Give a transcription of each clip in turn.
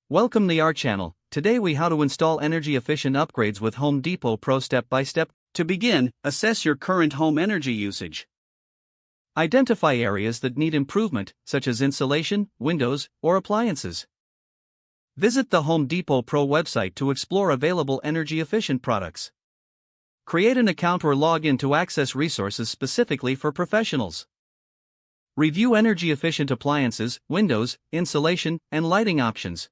Welcome to our channel. Today we how to install energy efficient upgrades with Home Depot Pro step by step. To begin, assess your current home energy usage. Identify areas that need improvement, such as insulation, windows, or appliances. Visit the Home Depot Pro website to explore available energy efficient products. Create an account or log in to access resources specifically for professionals. Review energy efficient appliances, windows, insulation, and lighting options.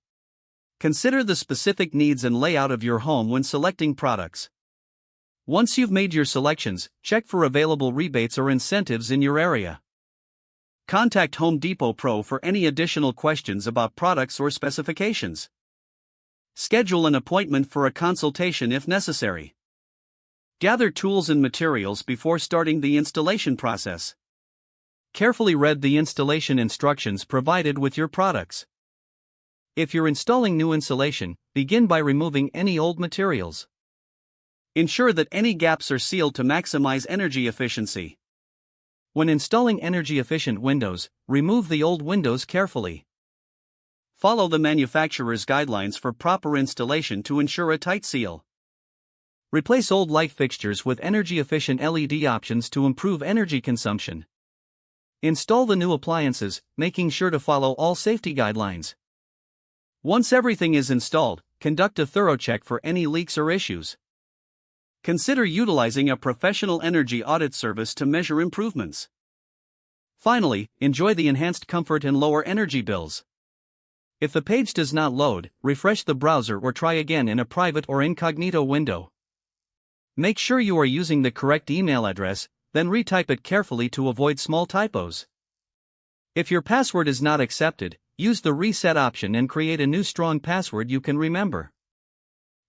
Consider the specific needs and layout of your home when selecting products. Once you've made your selections, check for available rebates or incentives in your area. Contact Home Depot Pro for any additional questions about products or specifications. Schedule an appointment for a consultation if necessary. Gather tools and materials before starting the installation process. Carefully read the installation instructions provided with your products. If you're installing new insulation, begin by removing any old materials. Ensure that any gaps are sealed to maximize energy efficiency. When installing energy-efficient windows, remove the old windows carefully. Follow the manufacturer's guidelines for proper installation to ensure a tight seal. Replace old light fixtures with energy-efficient LED options to improve energy consumption. Install the new appliances, making sure to follow all safety guidelines. Once everything is installed, conduct a thorough check for any leaks or issues. Consider utilizing a professional energy audit service to measure improvements. Finally, enjoy the enhanced comfort and lower energy bills. If the page does not load, refresh the browser or try again in a private or incognito window. Make sure you are using the correct email address, then retype it carefully to avoid small typos. If your password is not accepted, use the reset option and create a new strong password you can remember.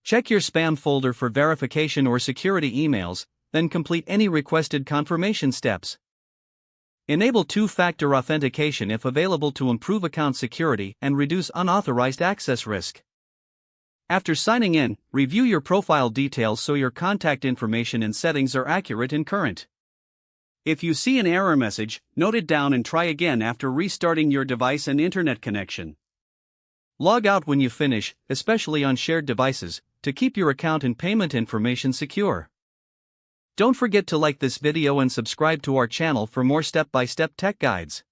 Check your spam folder for verification or security emails, then complete any requested confirmation steps. Enable two-factor authentication if available to improve account security and reduce unauthorized access risk. After signing in, review your profile details so your contact information and settings are accurate and current. If you see an error message, note it down and try again after restarting your device and internet connection. Log out when you finish, especially on shared devices, to keep your account and payment information secure. Don't forget to like this video and subscribe to our channel for more step-by-step tech guides.